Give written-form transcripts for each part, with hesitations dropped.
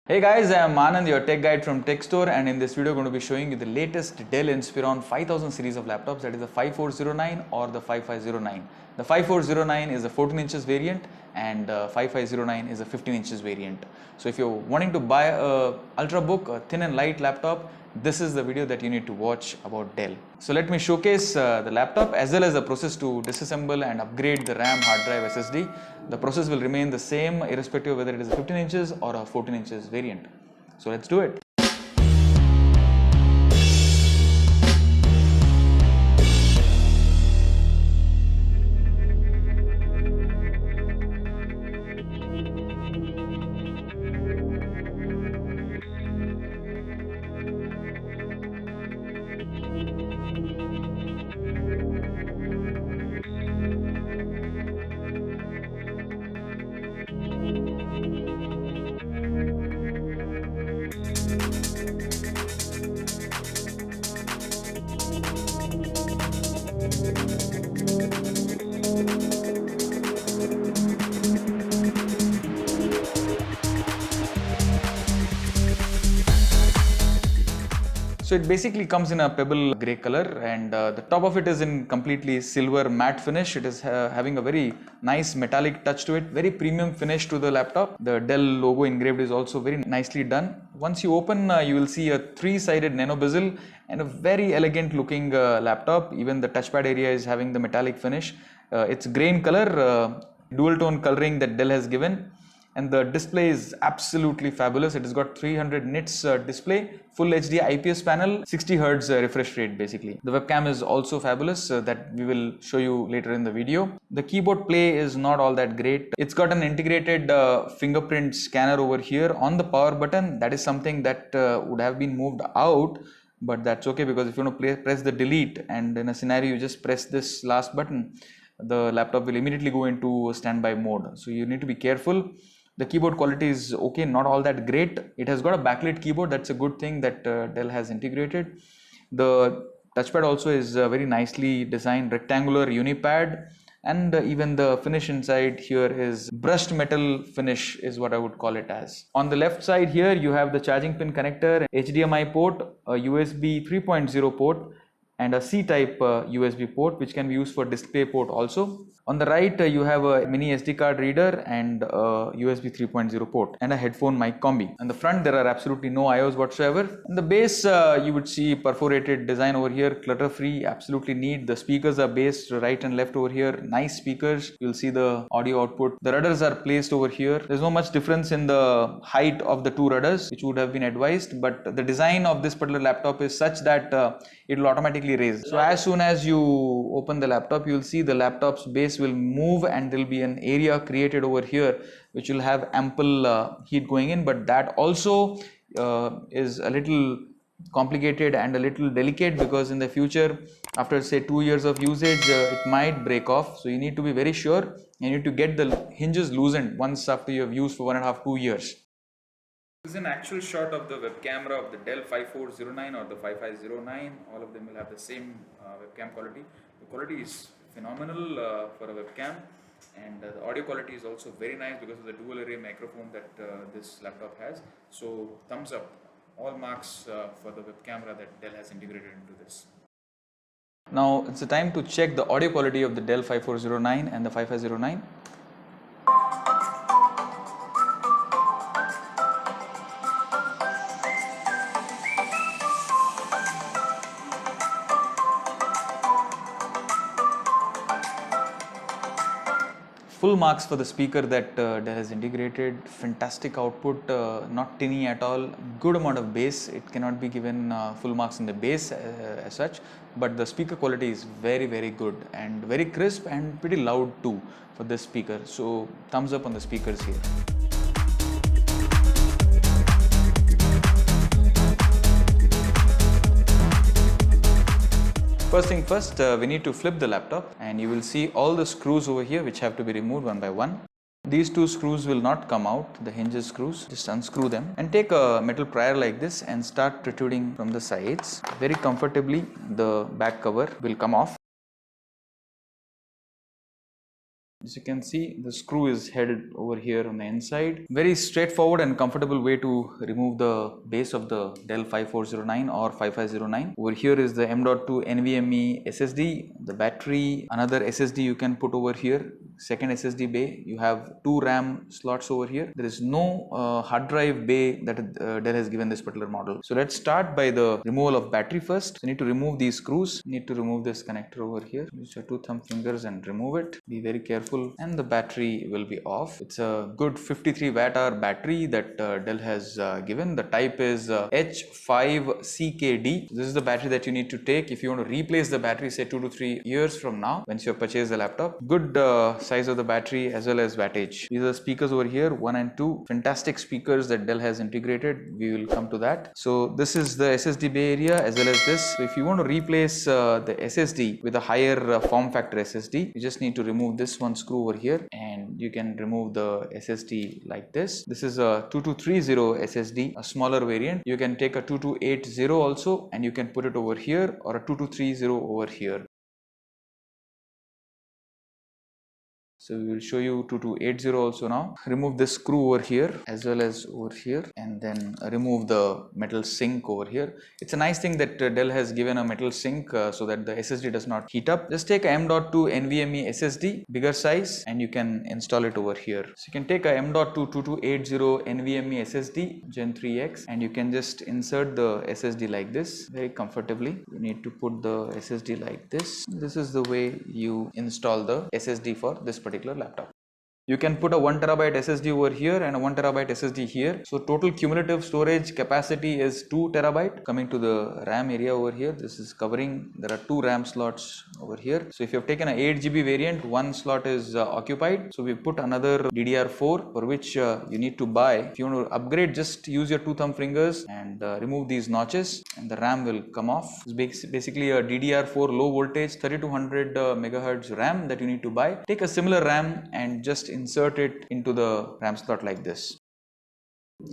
Hey guys, I am Anand, your tech guide from Tech Store, and in this video I'm going to be showing you the latest Dell Inspiron 5000 series of laptops, that is the 5409 or the 5509. The 5409 is a 14 inches variant and 5509 is a 15 inches variant. So if you're wanting to buy a Ultrabook, a thin and light laptop, this is the video that you need to watch about Dell. So let me showcase the laptop as well as the process to disassemble and upgrade the RAM, hard drive, SSD. The process will remain the same irrespective of whether it is a 15 inches or a 14 inches variant. So let's do it. So it basically comes in a pebble grey color, and the top of it is in completely silver matte finish. It is having a very nice metallic touch to it, very premium finish to the laptop. The Dell logo engraved is also very nicely done. Once you open, you will see a three-sided nano bezel and a very elegant looking laptop. Even the touchpad area is having the metallic finish. It's grey in color, dual tone coloring that Dell has given. And the display is absolutely fabulous. It has got 300 nits display, full HD IPS panel, 60 Hz refresh rate basically. The webcam is also fabulous that we will show you later in the video. The keyboard play is not all that great. It's got an integrated fingerprint scanner over here on the power button. That is something that would have been moved out, but that's okay because if you want to press the delete and in a scenario you just press this last button, the laptop will immediately go into standby mode. So you need to be careful. The keyboard quality is okay, not all that great. It has got a backlit keyboard. That's a good thing that Dell has integrated. The touchpad also is very nicely designed, rectangular unipad, and even the finish inside here is brushed metal finish is what I would call it as. On the left side here you have the charging pin connector, HDMI port, a USB 3.0 port, and a C-type USB port which can be used for display port also. On the right you have a mini SD card reader and a USB 3.0 port and a headphone mic combi. On the front there are absolutely no IOs whatsoever. On the base you would see perforated design over here, clutter free, absolutely neat. The speakers are based right and left over here, nice speakers. You'll see the audio output. The rudders are placed over here. There's no much difference in the height of the two rudders which would have been advised, but the design of this particular laptop is such that it will automatically raise. So as soon as you open the laptop, you will see the laptop's base will move and there will be an area created over here which will have ample heat going in, but that also is a little complicated and a little delicate because in the future, after say 2 years of usage, it might break off. So you need to be very sure. You need to get the hinges loosened once after you have used for 1.5–2 years. This is an actual shot of the web camera of the Dell 5409 or the 5509. All of them will have the same webcam quality. The quality is phenomenal for a webcam, and the audio quality is also very nice because of the dual array microphone that this laptop has. So thumbs up, all marks for the web camera that Dell has integrated into this. Now it's the time to check the audio quality of the Dell 5409 and the 5509. Full marks for the speaker that Dell has integrated. Fantastic output, not tinny at all. Good amount of bass. It cannot be given full marks in the bass as such, but the speaker quality is very good and very crisp and pretty loud too for this speaker. So thumbs up on the speakers here. First thing first, we need to flip the laptop, and you will see all the screws over here which have to be removed one by one. These two screws will not come out, the hinges screws. Just unscrew them and take a metal prier like this and start protruding from the sides. Very comfortably the back cover will come off. As you can see, the screw is headed over here on the inside. Very straightforward and comfortable way to remove the base of the Dell 5409 or 5509. Over here is the M.2 NVMe SSD, the battery, another SSD you can put over here, second SSD bay. You have 2 RAM slots over here. There is no hard drive bay that Dell has given this particular model. So let's start by the removal of battery first. You need to remove these screws. You need to remove this connector over here. Use your 2 thumb fingers and remove it. Be very careful, and the battery will be off. It's a good 53 watt hour battery that Dell has given. The type is H5CKD. This is the battery that you need to take if you want to replace the battery, say 2 to 3 years from now once you have purchased the laptop. Good size of the battery as well as wattage. These are speakers over here, 1 and 2. Fantastic speakers that Dell has integrated. We will come to that. So this is the SSD bay area as well as this. So if you want to replace the SSD with a higher form factor SSD, you just need to remove this one screw over here, and you can remove the SSD like this. This is a 2230 SSD, a smaller variant. You can take a 2280 also, and you can put it over here, or a 2230 over here. So we will show you 2280 also now. Remove this screw over here as well as over here, and then remove the metal sink over here. It's a nice thing that Dell has given a metal sink so that the SSD does not heat up. Just take a M.2 NVMe SSD, bigger size, and you can install it over here. So you can take a M.2 2280 NVMe SSD Gen 3X, and you can just insert the SSD like this very comfortably. You need to put the SSD like this. This is the way you install the SSD for this particular laptop. You can put a 1TB SSD over here and a 1TB SSD here. So total cumulative storage capacity is 2TB. Coming to the RAM area over here, this is covering, there are 2 RAM slots over here. So if you have taken an 8GB variant, 1 slot is occupied. So we put another DDR4 for which you need to buy. If you want to upgrade, just use your 2 thumb fingers and remove these notches, and the RAM will come off. It's basically a DDR4 low voltage 3200 megahertz RAM that you need to buy. Take a similar RAM and just insert it into the RAM slot like this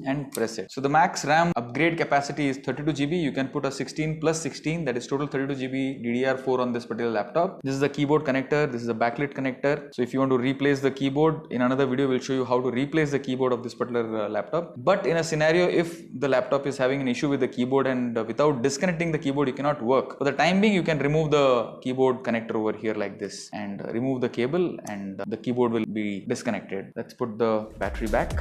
and press it. So the max RAM upgrade capacity is 32GB. You can put a 16 plus 16, that is total 32GB DDR4 on this particular laptop. This is the keyboard connector. This is the backlit connector. So if you want to replace the keyboard, in another video we'll show you how to replace the keyboard of this particular laptop. But in a scenario if the laptop is having an issue with the keyboard and without disconnecting the keyboard you cannot work, for the time being you can remove the keyboard connector over here like this and remove the cable, and the keyboard will be disconnected. Let's put the battery back.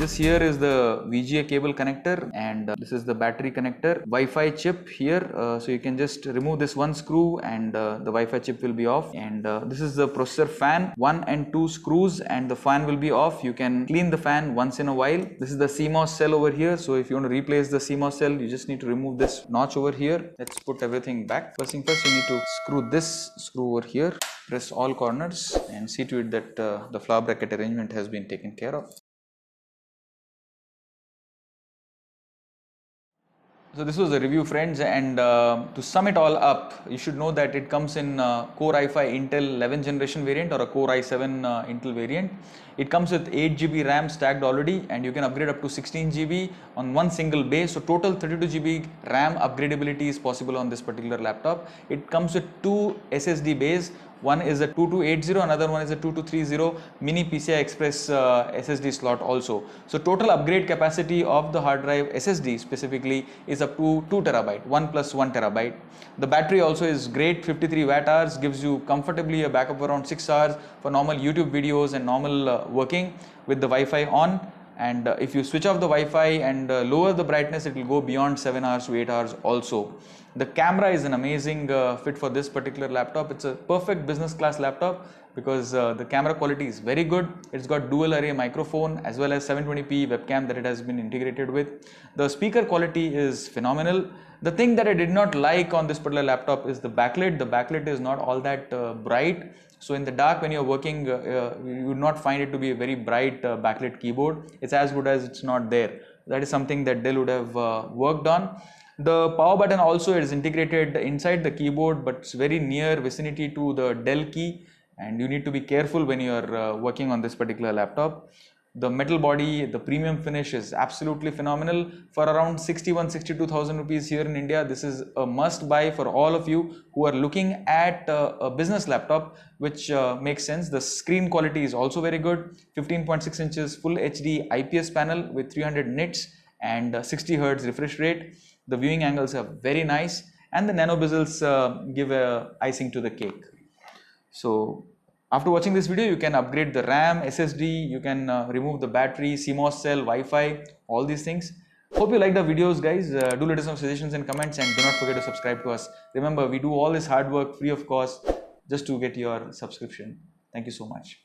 This here is the VGA cable connector, and this is the battery connector. Wi-Fi chip here, so you can just remove this one screw and the Wi-Fi chip will be off. And this is the processor fan, 1 and 2 screws, and the fan will be off. You can clean the fan once in a while. This is the CMOS cell over here, so if you want to replace the CMOS cell, you just need to remove this notch over here. Let's put everything back. First thing first, you need to screw this screw over here, press all corners and see to it that the flower bracket arrangement has been taken care of. So this was the review, friends, and to sum it all up, you should know that it comes in Core i5 Intel 11th generation variant or a Core i7 Intel variant. It comes with 8GB RAM stacked already, and you can upgrade up to 16GB on one single base. So total 32GB RAM upgradability is possible on this particular laptop. It comes with 2 SSD bays. One is a 2280, another one is a 2230 mini PCI Express SSD slot also. So total upgrade capacity of the hard drive SSD specifically is up to 2TB, 1 plus 1TB. The battery also is great, 53 watt hours, gives you comfortably a backup of around 6 hours for normal YouTube videos and normal working with the Wi-Fi on. And if you switch off the Wi-Fi and lower the brightness, it will go beyond 7 hours to 8 hours also. The camera is an amazing fit for this particular laptop. It's a perfect business class laptop because the camera quality is very good. It's got dual array microphone as well as 720p webcam that it has been integrated with. The speaker quality is phenomenal. The thing that I did not like on this particular laptop is the backlit. The backlit is not all that bright. So in the dark when you're working, you would not find it to be a very bright backlit keyboard. It's as good as it's not there. That is something that Dell would have worked on. The power button also is integrated inside the keyboard, but it's very near vicinity to the Dell key, and you need to be careful when you are working on this particular laptop. The metal body, the premium finish is absolutely phenomenal. For around 61-62,000 rupees here in India, this is a must buy for all of you who are looking at a business laptop, which makes sense. The screen quality is also very good. 15.6 inches full HD IPS panel with 300 nits and 60 Hz refresh rate. The viewing angles are very nice, and the nano bezels give a icing to the cake. So after watching this video, you can upgrade the RAM, SSD, you can remove the battery, CMOS cell, Wi-Fi, all these things. Hope you liked the videos, guys. Do let us know suggestions and comments, and do not forget to subscribe to us. Remember, we do all this hard work free of cost just to get your subscription. Thank you so much.